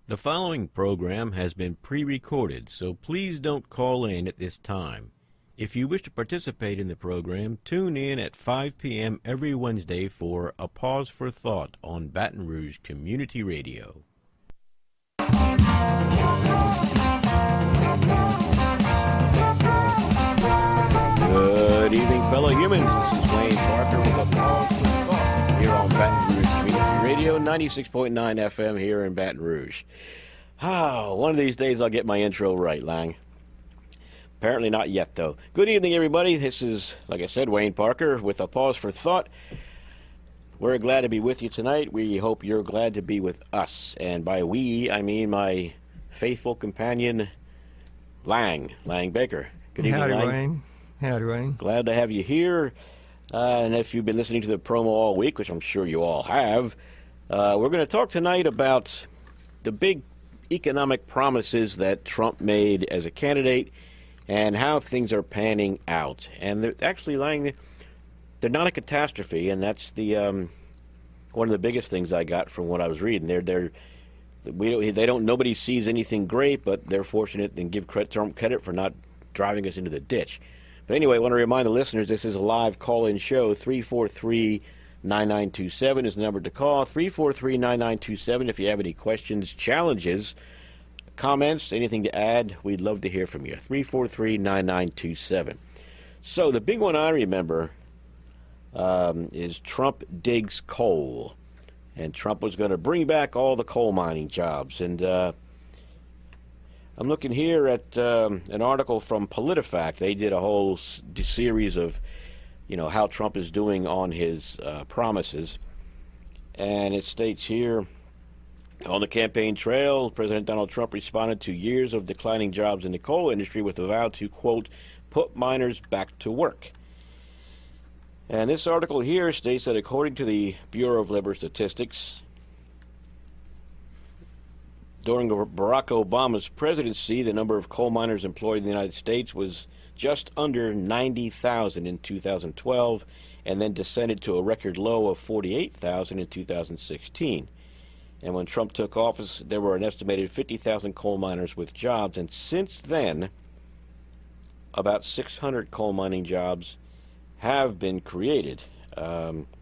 The following program has been pre-recorded, so please don't call in at this time. If you wish to participate in the program, tune in at 5 p.m. every Wednesday for A Pause for Thought on Baton Rouge Community Radio. Good evening, fellow humans. This is Wayne Parker with A Pause for Thought here on Baton Rouge Community Radio, 96.9 FM here in Baton Rouge. One of these days I'll get my intro right, Lang. Apparently not yet, though. Good evening, everybody. This is, like I said, Wayne Parker with A Pause for Thought. We're glad to be with you tonight. We hope you're glad to be with us. And by we, I mean my faithful companion, Lang Baker. Good evening, Howdy, Lang. Wayne. Howdy, Wayne. Glad to have you here. And if you've been listening to the promo all week, which I'm sure you all have, we're going to talk tonight about the big economic promises that Trump made as a candidate and how things are panning out. And they're actually, Lang, they're not a catastrophe, and that's the one of the biggest things I got from what I was reading. Nobody sees anything great, but they're fortunate and give Trump credit for not driving us into the ditch. But anyway, I want to remind the listeners this is a live call-in show. 343-9927 is the number to call. 343-9927 if you have any questions, challenges, comments, anything to add, we'd love to hear from you. 343-9927. So the big one I remember is Trump digs coal. And Trump was going to bring back all the coal mining jobs. And I'm looking here at an article from PolitiFact. They did a whole series of, how Trump is doing on his promises. And it states here, on the campaign trail, President Donald Trump responded to years of declining jobs in the coal industry with a vow to, quote, put miners back to work. And this article here states that according to the Bureau of Labor Statistics, during Barack Obama's presidency, the number of coal miners employed in the United States was just under 90,000 in 2012, and then descended to a record low of 48,000 in 2016. And when Trump took office, there were an estimated 50,000 coal miners with jobs, and since then, about 600 coal mining jobs have been created,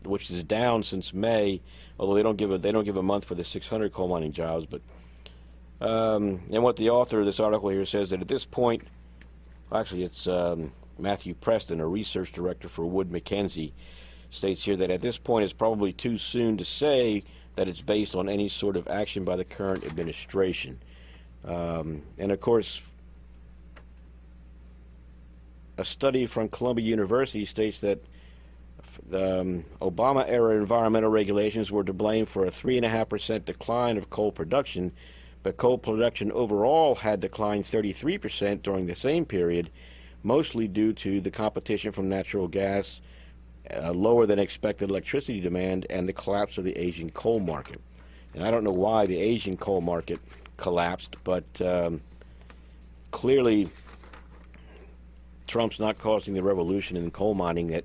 which is down since May, although they don't give a month for the 600 coal mining jobs, but and what the author of this article here says that at this point, actually it's Matthew Preston, a research director for Wood Mackenzie, states here that at this point it's probably too soon to say that it's based on any sort of action by the current administration. And of course, a study from Columbia University states that the Obama-era environmental regulations were to blame for a 3.5% decline of coal production, but coal production overall had declined 33% during the same period, mostly due to the competition from natural gas, lower than expected electricity demand, and the collapse of the Asian coal market. And I don't know why the Asian coal market collapsed, but clearly Trump's not causing the revolution in coal mining that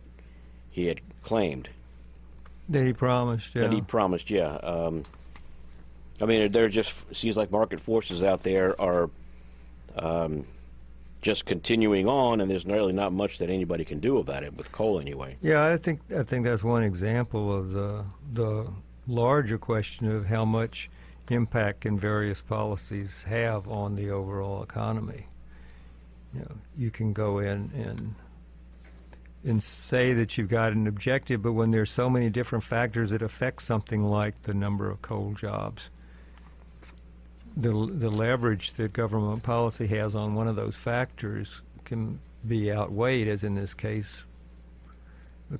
he had claimed. That he promised, yeah. I mean, there just seems like market forces out there are just continuing on, and there's really not much that anybody can do about it with coal anyway. Yeah, I think that's one example of the larger question of how much impact can various policies have on the overall economy. You can go in and say that you've got an objective, but when there's so many different factors that affect something like the number of coal jobs, the leverage that government policy has on one of those factors can be outweighed, as in this case, the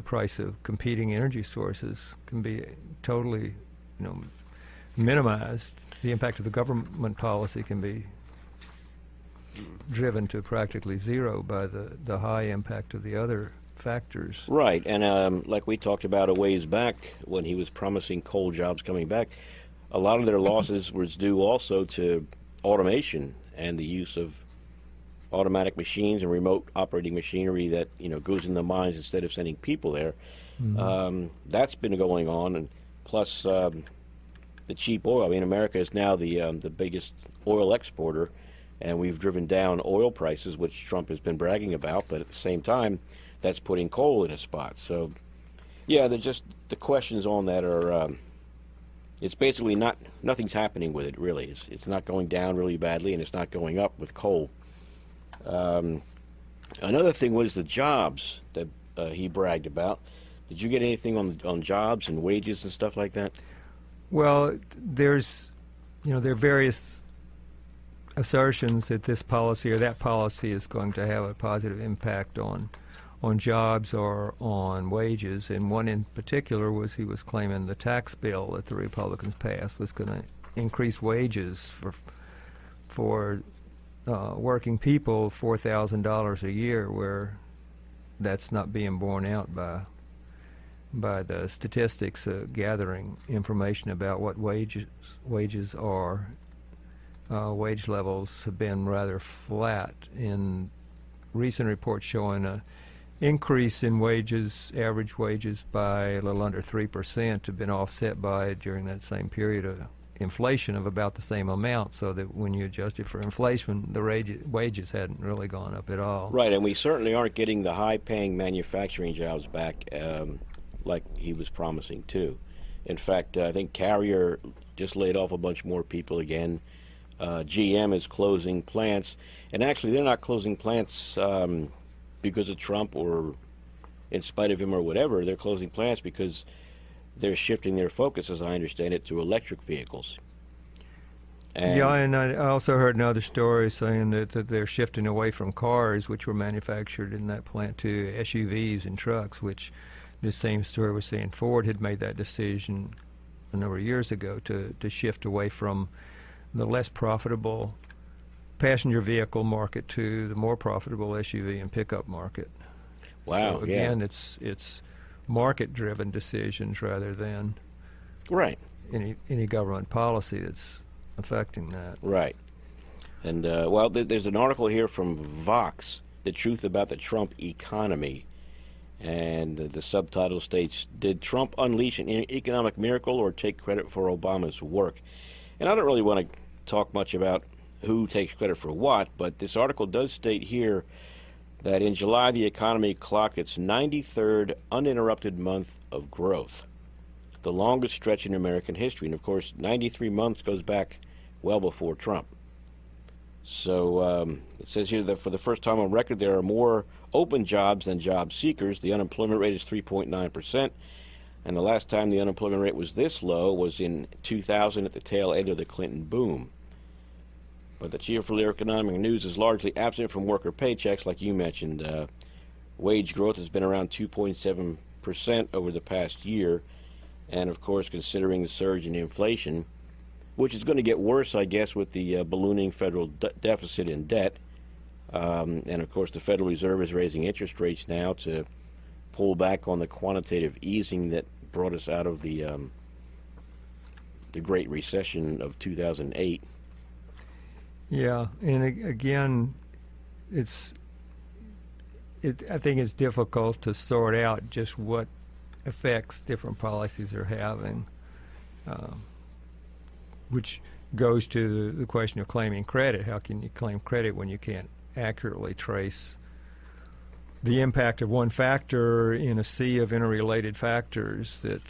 price of competing energy sources can be totally, minimized. The impact of the government policy can be driven to practically zero by the high impact of the other factors. Right, and like we talked about a ways back when he was promising coal jobs coming back, a lot of their losses was due also to automation and the use of automatic machines and remote operating machinery that goes in the mines instead of sending people there. Mm-hmm. That's been going on, and plus the cheap oil. I mean, America is now the biggest oil exporter, and we've driven down oil prices, which Trump has been bragging about. But at the same time, that's putting coal in a spot. So, yeah, the questions on that are. It's basically nothing's happening with it, really. It's not going down really badly, and it's not going up with coal. Another thing was the jobs that he bragged about. Did you get anything on jobs and wages and stuff like that? Well, there are various assertions that this policy or that policy is going to have a positive impact on jobs or on wages, and one in particular was he was claiming the tax bill that the Republicans passed was going to increase wages for working people $4,000 a year, where that's not being borne out by the statistics gathering information about what wages are. Wage levels have been rather flat in recent reports showing a increase in wages, average wages, by a little under 3% have been offset by, during that same period, of inflation of about the same amount, so that when you adjust it for inflation, the wages hadn't really gone up at all. Right, and we certainly aren't getting the high-paying manufacturing jobs back like he was promising, too. In fact, I think Carrier just laid off a bunch more people again. GM is closing plants, and actually they're not closing plants because of Trump or in spite of him or whatever. They're closing plants because they're shifting their focus, as I understand it, to electric vehicles. And I also heard another story saying that they're shifting away from cars, which were manufactured in that plant, to SUVs and trucks, which this same story was saying Ford had made that decision a number of years ago to shift away from the less profitable passenger vehicle market to the more profitable SUV and pickup market. Wow! So again, it's market-driven decisions rather than any government policy that's affecting that. Right. And well, there's an article here from Vox, "The Truth About the Trump Economy," and the subtitle states, "Did Trump unleash an economic miracle or take credit for Obama's work?" And I don't really want to talk much about who takes credit for what, but this article does state here that in July the economy clocked its 93rd uninterrupted month of growth, the longest stretch in American history. And of course, 93 months goes back well before Trump. So it says here that for the first time on record, there are more open jobs than job seekers. The unemployment rate is 3.9%. And the last time the unemployment rate was this low was in 2000 at the tail end of the Clinton boom. But the cheerful economic news is largely absent from worker paychecks, like you mentioned. Wage growth has been around 2.7% over the past year. And, of course, considering the surge in inflation, which is going to get worse, I guess, with the ballooning federal deficit and debt. And, of course, the Federal Reserve is raising interest rates now to pull back on the quantitative easing that brought us out of the Great Recession of 2008. Yeah, and again, I think it's difficult to sort out just what effects different policies are having, which goes to the question of claiming credit. How can you claim credit when you can't accurately trace the impact of one factor in a sea of interrelated factors that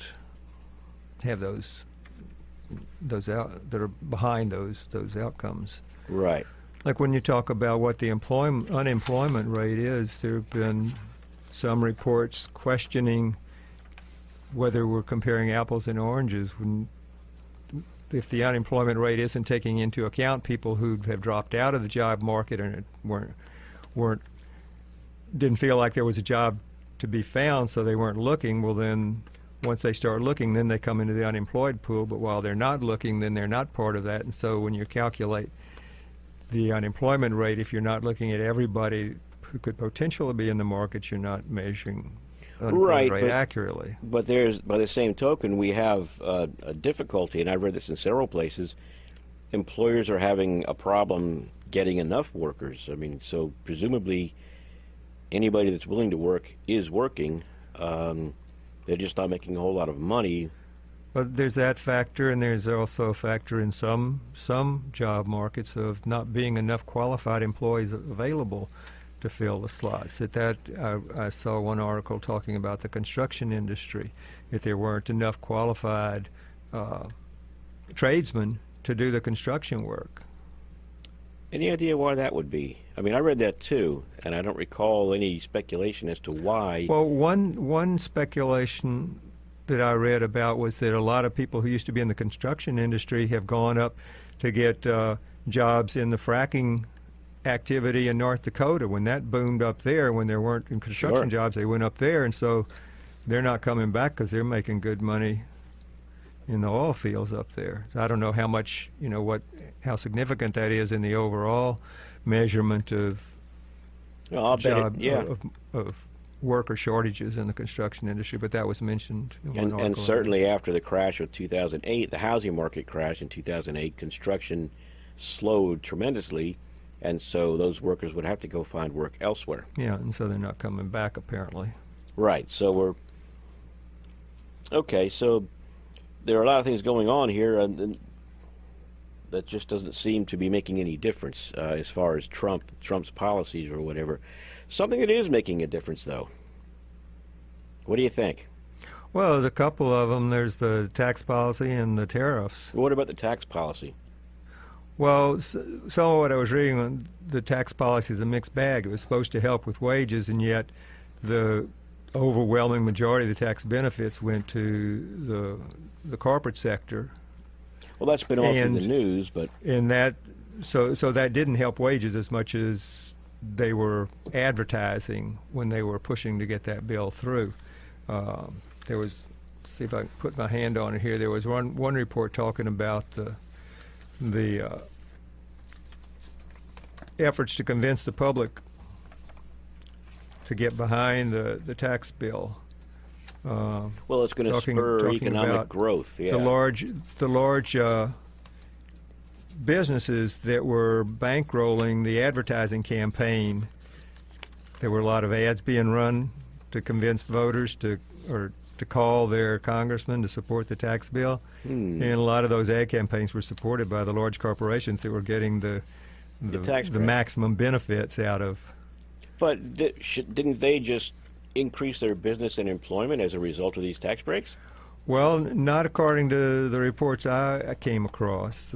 have those that are behind those outcomes? Right. Like when you talk about what the unemployment rate is, there have been some reports questioning whether we're comparing apples and oranges if the unemployment rate isn't taking into account people who have dropped out of the job market and didn't feel like there was a job to be found, so they weren't looking. Well, then once they start looking, then they come into the unemployed pool. But while they're not looking, then they're not part of that. And so when you calculate the unemployment rate, if you're not looking at everybody who could potentially be in the market, you're not measuring unemployment rate accurately. But there's, by the same token, we have a difficulty, and I've read this in several places. Employers are having a problem getting enough workers. I mean, so presumably anybody that's willing to work is working. They're just not making a whole lot of money But there's that factor, and there's also a factor in some job markets of not being enough qualified employees available to fill the slots. I saw one article talking about the construction industry, that there weren't enough qualified tradesmen to do the construction work. Any idea why that would be? I mean, I read that too, and I don't recall any speculation as to why. Well, one speculation that I read about was that a lot of people who used to be in the construction industry have gone up to get jobs in the fracking activity in North Dakota. When that boomed up there, when there weren't construction jobs, they went up there, and so they're not coming back because they're making good money in the oil fields up there. I don't know how much, how significant that is in the overall measurement of of worker shortages in the construction industry, but that was mentioned in one article. And certainly after the crash of 2008, the housing market crash in 2008, construction slowed tremendously, and so those workers would have to go find work elsewhere. Yeah, and so they're not coming back apparently. Right, so so there are a lot of things going on here and that just doesn't seem to be making any difference as far as Trump's policies or whatever. Something that is making a difference, though. What do you think? Well, there's a couple of them. There's the tax policy and the tariffs. What about the tax policy? Well, some of what I was reading on the tax policy is a mixed bag. It was supposed to help with wages, and yet the overwhelming majority of the tax benefits went to the corporate sector. Well, that's been all through the news, but so that didn't help wages as much as they were advertising when they were pushing to get that bill through. There was, let's see if I can put my hand on it here. There was one report talking about the efforts to convince the public to get behind the tax bill. Well, it's going to spur economic growth. Yeah. The large businesses that were bankrolling the advertising campaign. There were a lot of ads being run to convince voters to call their congressman to support the tax bill, and a lot of those ad campaigns were supported by the large corporations that were getting the maximum benefits out of. But didn't they just increase their business and employment as a result of these tax breaks? Well, not according to the reports I came across.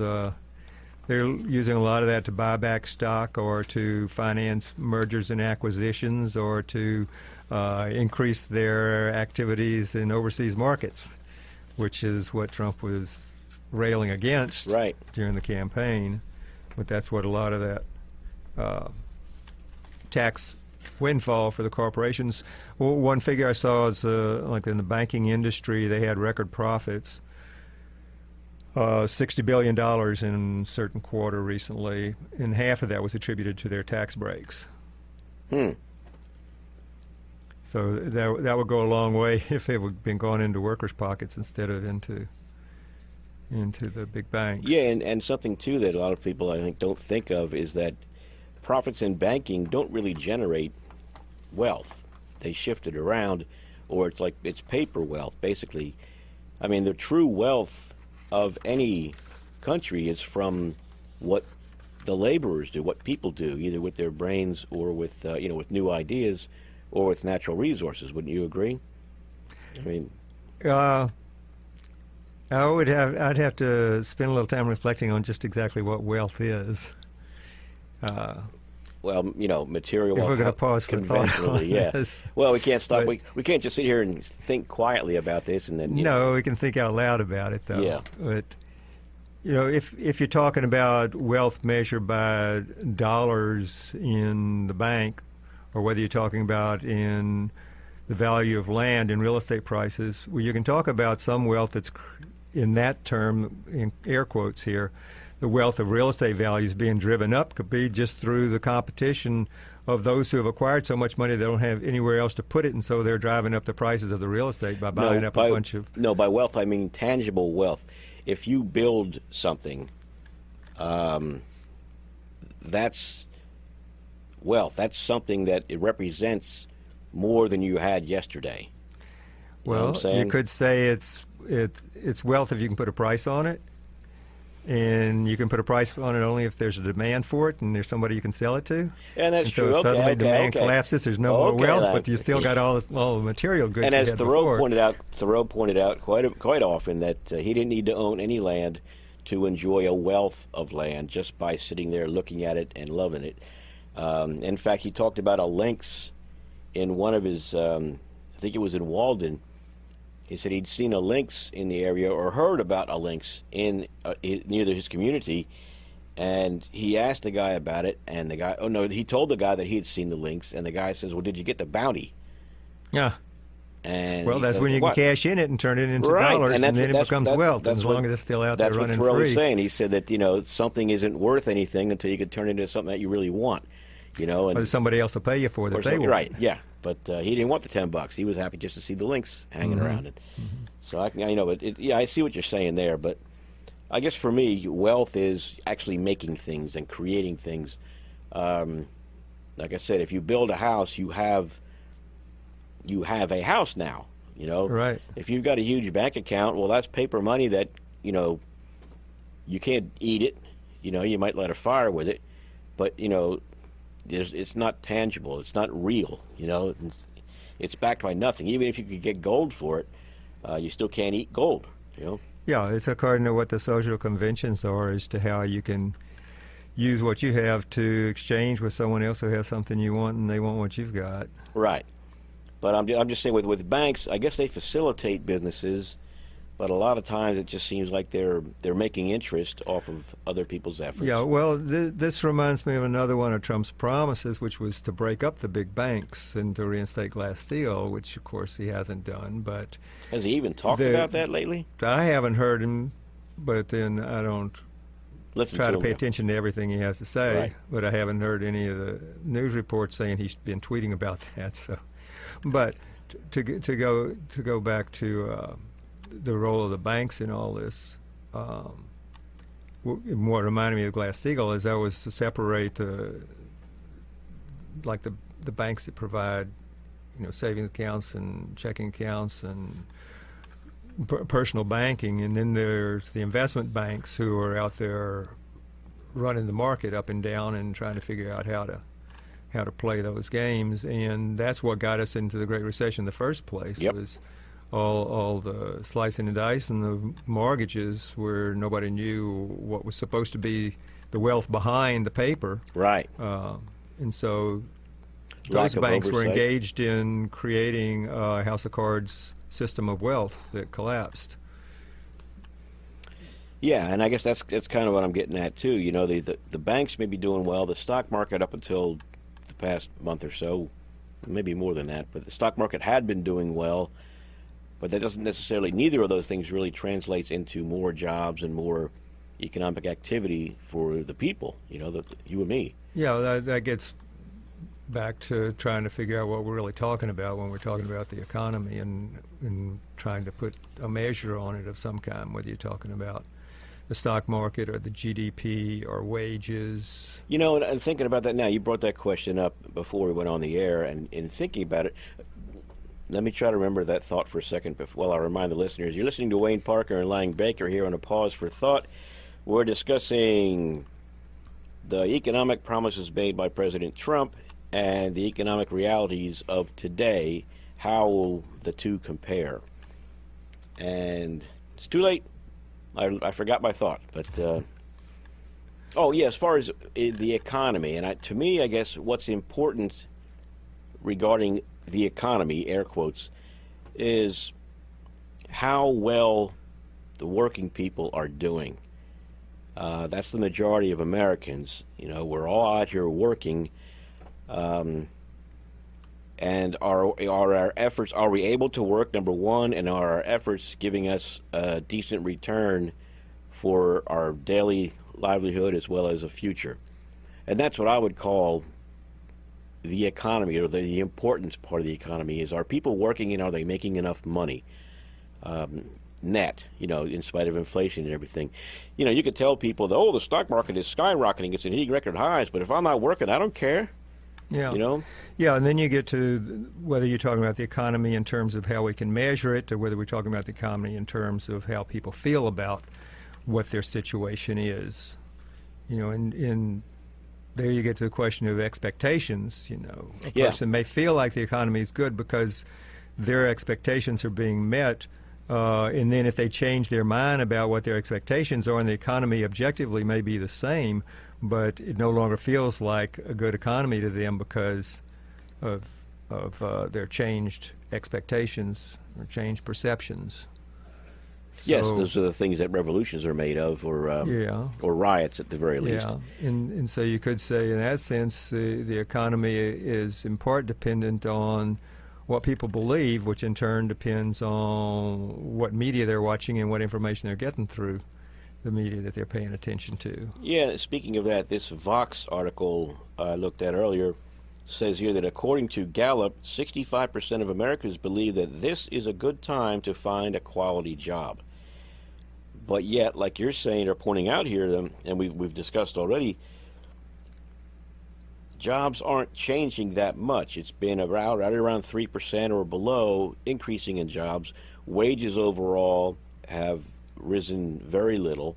They're using a lot of that to buy back stock or to finance mergers and acquisitions or to increase their activities in overseas markets, which is what Trump was railing against during the campaign. But that's what a lot of that tax windfall for the corporations. Well, one figure I saw is like in the banking industry, they had record profits. $60 billion in a certain quarter recently, and half of that was attributed to their tax breaks. So that would go a long way if it had been going into workers' pockets instead of into the big banks. Yeah, and something too that a lot of people I think don't think of is that profits in banking don't really generate wealth. They shift it around, or it's paper wealth basically. I mean, the true wealth of any country is from what the laborers do, what people do, either with their brains or with with new ideas or with natural resources. Wouldn't you agree? I mean, I'd have to spend a little time reflecting on just exactly what wealth is. Well, material wealth. If we're going to pause for conventionally, thought. Yeah. Well, we can't stop. We can't just sit here and think quietly about this and then. No, we can think out loud about it, though. Yeah. But if you're talking about wealth measured by dollars in the bank, or whether you're talking about in the value of land and real estate prices, well, you can talk about some wealth that's in that term, in air quotes here. The wealth of real estate values being driven up could be just through the competition of those who have acquired so much money they don't have anywhere else to put it, and so they're driving up the prices of the real estate by buying a bunch of... No, by wealth I mean tangible wealth. If you build something, that's wealth. That's something that it represents more than you had yesterday. Well, you could say it's it's wealth if you can put a price on it, and you can put a price on it only if there's a demand for it and there's somebody you can sell it to. And that's and true. So okay, suddenly okay, demand okay. collapses. There's no more wealth, then. but you still got all the material goods. And you as had Thoreau before. pointed out quite often that he didn't need to own any land to enjoy a wealth of land just by sitting there looking at it and loving it. In fact, he talked about a lynx in one of his, I think it was in Walden. He said he'd seen a lynx in the area or heard about a lynx in near his community, and he asked the guy about it, and the guy, he told the guy that he had seen the lynx, and the guy says, well, did you get the bounty? Yeah. And well, that's when you can cash in it and turn it into right. dollars, and then it becomes wealth, as long as it's still out there That's running what Thoreau free. was saying. He said that, something isn't worth anything until you can turn it into something that you really want, And or somebody else will pay you for that they want. Right, yeah. But he didn't want the $10. He was happy just to see the lynx hanging around it. Mm-hmm. So I see what you're saying there. But I guess for me, wealth is actually making things and creating things. Like I said, if you build a house, you have a house now. Right. If you've got a huge bank account, well, that's paper money that you can't eat it. You might light a fire with it, but it's not tangible. It's not real. It's backed by nothing. Even if you could get gold for it, you still can't eat gold. Yeah, it's according to what the social conventions are as to how you can use what you have to exchange with someone else who has something you want and they want what you've got. Right. But I'm just saying with banks, I guess they facilitate businesses, but a lot of times it just seems like they're making interest off of other people's efforts. Yeah, well, this reminds me of another one of Trump's promises, which was to break up the big banks and to reinstate Glass-Steagall, which, of course, he hasn't done. But has he even talked about that lately? I haven't heard him, but then I don't try to pay attention to everything he has to say. Right. But I haven't heard any of the news reports saying he's been tweeting about that. So, but to go back to the role of the banks in all this, what reminded me of Glass-Steagall is that was to separate the banks that provide, savings accounts and checking accounts and personal banking, and then there's the investment banks who are out there running the market up and down and trying to figure out how to play those games, and that's what got us into the Great Recession in the first place. Yep. Was all the slicing and dicing the mortgages where nobody knew what was supposed to be the wealth behind the paper. Right. And so Lack those of banks were oversight. engaged in creating a house of cards system of wealth that collapsed. Yeah, and I guess that's kind of what I'm getting at too. The banks may be doing well. The stock market up until the past month or so, maybe more than that, but the stock market had been doing well. But that doesn't necessarily, neither of those things really translates into more jobs and more economic activity for the people, you and me. Yeah, that gets back to trying to figure out what we're really talking about when we're talking about the economy and trying to put a measure on it of some kind, whether you're talking about the stock market or the GDP or wages. And thinking about that now, you brought that question up before we went on the air, and in thinking about it, let me try to remember that thought for a second while I remind the listeners. You're listening to Wayne Parker and Lang Baker here on A Pause for Thought. We're discussing the economic promises made by President Trump and the economic realities of today. How will the two compare? And it's too late. I forgot my thought. But, as far as the economy, and to me, I guess what's important regarding the economy, air quotes, is how well the working people are doing. That's the majority of Americans. We're all out here working, and are our efforts, are we able to work, number one, and are our efforts giving us a decent return for our daily livelihood as well as a future? And that's what I would call the economy, or the important part of the economy, is, are people working and are they making enough money net, in spite of inflation and everything? You could tell people that, the stock market is skyrocketing, it's hitting record highs, but if I'm not working, I don't care. Yeah. You know? Yeah, and then you get to whether you're talking about the economy in terms of how we can measure it, or whether we're talking about the economy in terms of how people feel about what their situation is. You know, and there you get to the question of expectations. You know, a Yeah. person may feel like the economy is good because their expectations are being met, and then if they change their mind about what their expectations are, and the economy objectively may be the same, but it no longer feels like a good economy to them because of their changed expectations or changed perceptions. Yes, So- those are the things that revolutions are made of, Yeah. or riots at the very least. Yeah, and so you could say, in that sense, the economy is in part dependent on what people believe, which in turn depends on what media they're watching and what information they're getting through the media that they're paying attention to. Yeah, speaking of that, this Vox article I looked at earlier says here that according to Gallup, 65% of Americans believe that this is a good time to find a quality job. But yet, like you're saying or pointing out here, and we've discussed already, jobs aren't changing that much. It's been around right around 3% or below, increasing in jobs. Wages overall have risen very little.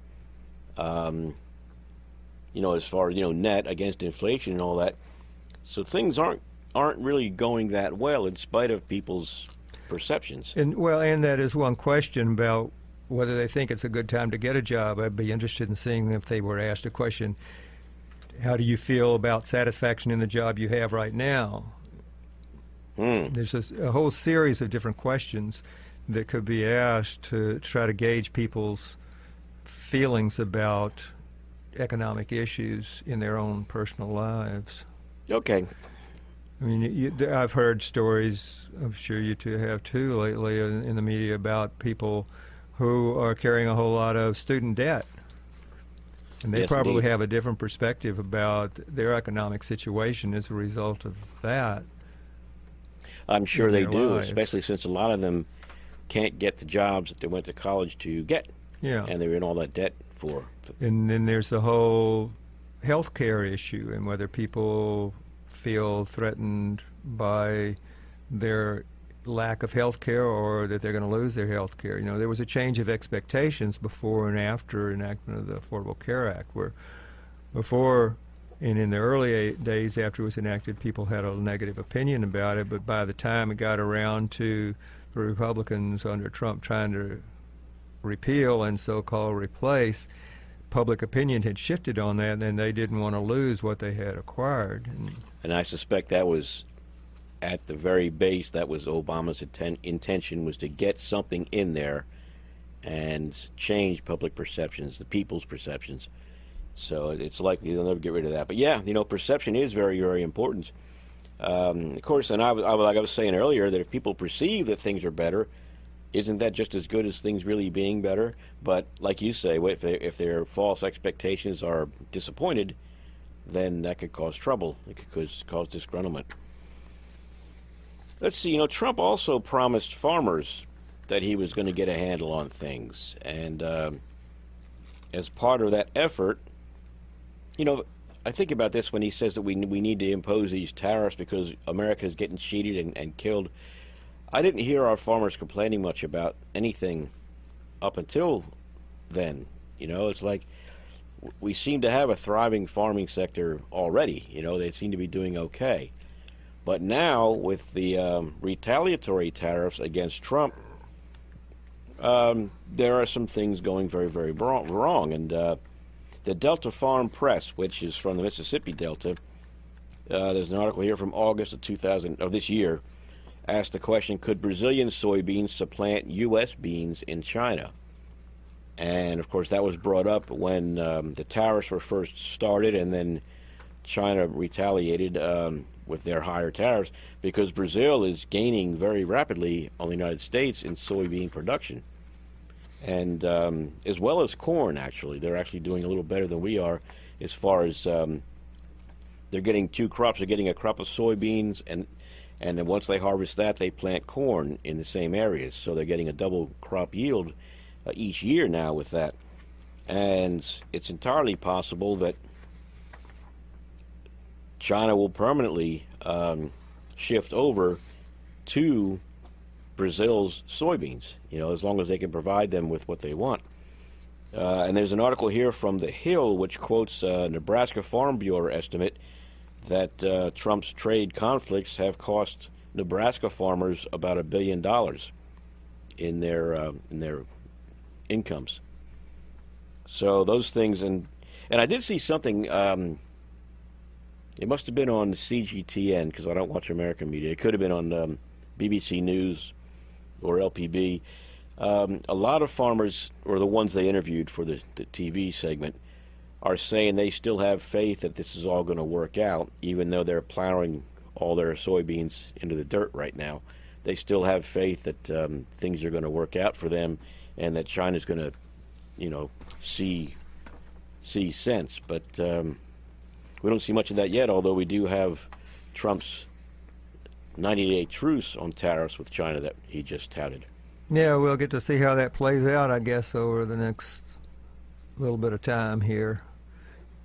You know, as far as, you know, net against inflation and all that. So things aren't really going that well in spite of people's perceptions. And well, and that is one question about whether they think it's a good time to get a job. I'd be interested in seeing if they were asked a question, how do you feel about satisfaction in the job you have right now? There's a whole series of different questions that could be asked to try to gauge people's feelings about economic issues in their own personal lives. Okay. I mean, I've heard stories, I'm sure you two have too, lately in the media about people who are carrying a whole lot of student debt. And they Yes, probably indeed. have a different perspective about their economic situation as a result of that. I'm sure in they their do, lives. especially since a lot of them can't get the jobs that they went to college to get, Yeah. and they're in all that debt for. And then there's the whole health care issue and whether people feel threatened by their lack of health care or that they're going to lose their health care. You know, there was a change of expectations before and after enactment of the Affordable Care Act, where before and in the early days after it was enacted, people had a negative opinion about it, but by the time it got around to the Republicans under Trump trying to repeal and so-called replace, public opinion had shifted on that, and they didn't want to lose what they had acquired. And I suspect that was at the very base, that was Obama's intention, was to get something in there and change public perceptions, the people's perceptions. So it's likely they'll never get rid of that. But yeah, you know, perception is very, very important. Of course, and like I was saying earlier, that if people perceive that things are better, isn't that just as good as things really being better? But like you say, if their false expectations are disappointed, then that could cause trouble. It could cause disgruntlement. Let's see, you know, Trump also promised farmers that he was going to get a handle on things. And as part of that effort, you know, I think about this when he says that we need to impose these tariffs because America is getting cheated and killed. I didn't hear our farmers complaining much about anything up until then. You know, it's like we seem to have a thriving farming sector already. You know, they seem to be doing okay. But now, with the retaliatory tariffs against Trump, there are some things going very, very wrong. And the Delta Farm Press, which is from the Mississippi Delta, there's an article here from August of this year, asked the question, could Brazilian soybeans supplant U.S. beans in China? And, of course, that was brought up when the tariffs were first started, and then China retaliated with their higher tariffs because Brazil is gaining very rapidly on the United States in soybean production. And as well as corn, actually. They're actually doing a little better than we are as far as they're getting two crops. They're getting a crop of soybeans, and then once they harvest that, they plant corn in the same areas. So they're getting a double crop yield each year now with that. And it's entirely possible that China will permanently shift over to Brazil's soybeans, as long as they can provide them with what they want. And there's an article here from The Hill which quotes a Nebraska Farm Bureau estimate that Trump's trade conflicts have cost Nebraska farmers about $1 billion in their incomes. So those things, and I did see something. It must have been on CGTN because I don't watch American media. It could have been on BBC News or LPB. A lot of farmers, or the ones they interviewed for the TV segment, are saying they still have faith that this is all going to work out, even though they're plowing all their soybeans into the dirt right now. They still have faith that things are going to work out for them, and that China's going to, see sense. But we don't see much of that yet, although we do have Trump's 90-day truce on tariffs with China that he just touted. Yeah, we'll get to see how that plays out, I guess, over the next little bit of time here.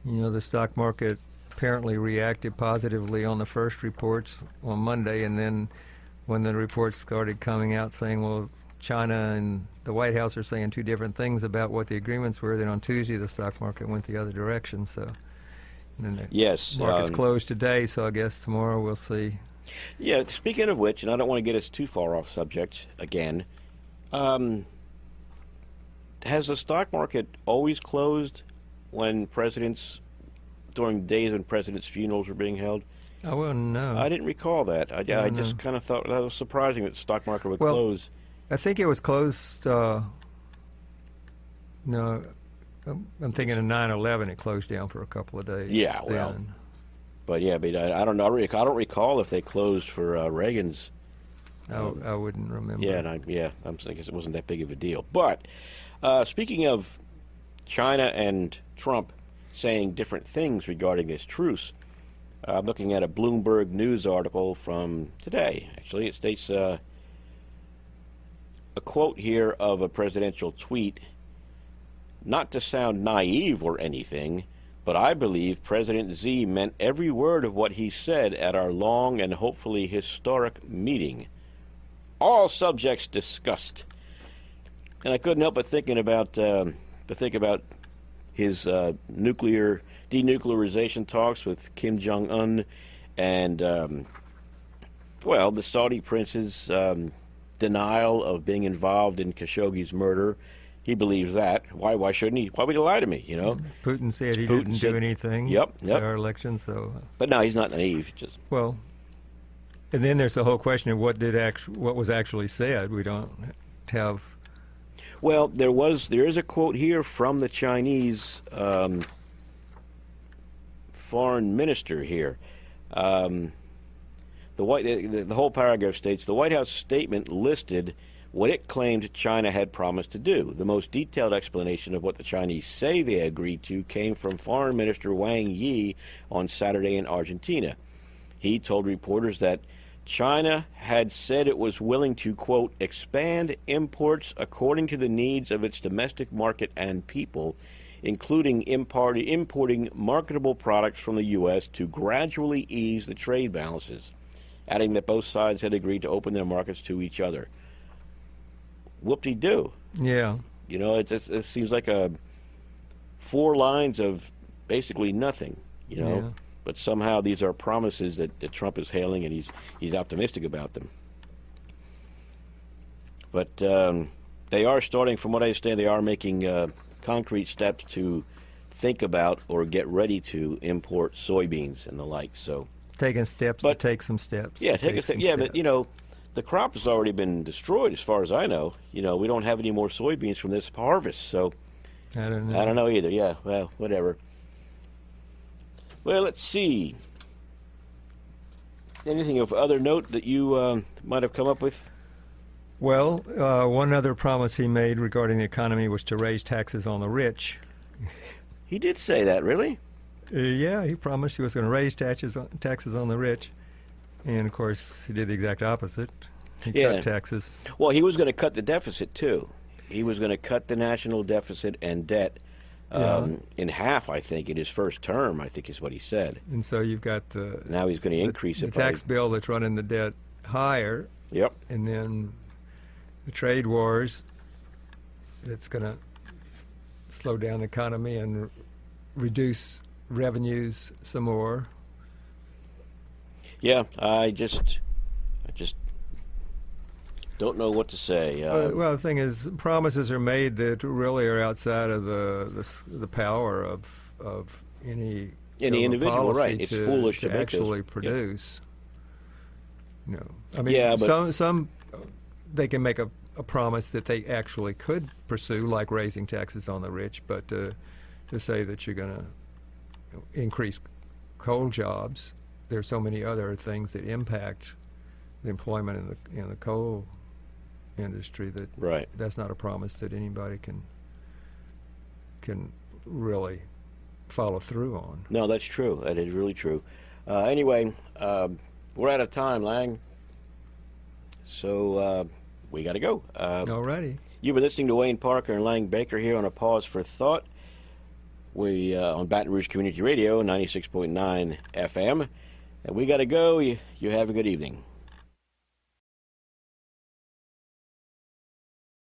The stock market apparently reacted positively on the first reports on Monday, and then when the reports started coming out saying, well, China and the White House are saying two different things about what the agreements were, then on Tuesday the stock market went the other direction. So yes, market's closed today, so I guess tomorrow we'll see. Yeah, speaking of which, and I don't want to get us too far off subject again, has the stock market always closed during days when presidents' funerals were being held? I wouldn't know. I didn't recall that. I just kind of thought that was surprising that the stock market would close. I think it was closed. No, I'm thinking of 9/11. It closed down for a couple of days. Yeah, well, but I don't know. I don't recall if they closed for Reagan's. I wouldn't remember. Yeah, I guess it wasn't that big of a deal. But speaking of China and Trump saying different things regarding this truce, I'm looking at a Bloomberg News article from today. Actually, it states a quote here of a presidential tweet. Not to sound naive or anything, but I believe President Xi meant every word of what he said at our long and hopefully historic meeting. All subjects discussed. And I couldn't help but think about his nuclear denuclearization talks with Kim Jong-un and, the Saudi prince's denial of being involved in Khashoggi's murder. He believes that. Why shouldn't he? Why would he lie to me, Putin said he didn't do anything. Yep. Our election, so. But no, he's not naive. Well, and then there's the whole question of what was actually said. We don't have. Well, there is a quote here from the Chinese foreign minister here. The whole paragraph states the White House statement listed what it claimed China had promised to do. The most detailed explanation of what the Chinese say they agreed to came from Foreign Minister Wang Yi on Saturday in Argentina. He told reporters that China had said it was willing to, quote, expand imports according to the needs of its domestic market and people, including importing marketable products from the U.S. to gradually ease the trade balances, adding that both sides had agreed to open their markets to each other. Whoop-de-doo. Yeah. It seems like 4 lines of basically nothing, Yeah. But somehow these are promises that Trump is hailing, and he's optimistic about them. But they are starting, from what I understand, they are making concrete steps to think about or get ready to import soybeans and the like. So taking steps to take some steps. Yeah, take a step. Yeah, but the crop has already been destroyed, as far as I know. We don't have any more soybeans from this harvest, so I don't know. I don't know either. Yeah, well, whatever. Well, let's see. Anything of other note that you might have come up with? Well, one other promise he made regarding the economy was to raise taxes on the rich. He did say that, really? Yeah, he promised he was going to raise taxes on the rich. And, of course, he did the exact opposite. He cut taxes. Well, he was going to cut the deficit, too. He was going to cut the national deficit and debt in half, I think, in his first term, I think is what he said. And so you've got the Now he's going to increase the it tax bill that's running the debt higher, Yep. and then the trade wars that's going to slow down the economy and reduce revenues some more. Yeah, I just don't know what to say. Well, the thing is, promises are made that really are outside of the power of any individual, policy right? It's foolish to make actually those, produce. No, I mean, Yeah, but some they can make a promise that they actually could pursue, like raising taxes on the rich, but to say that you're going to increase coal jobs, there's so many other things that impact the employment in the coal industry that right. that's not a promise that anybody can really follow through on. No, that's true. That is really true. Anyway, we're out of time, Lang. So we got to go. Alrighty. You've been listening to Wayne Parker and Lang Baker here on A Pause for Thought. We on Baton Rouge Community Radio, 96.9 FM. And we got to go. You have a good evening.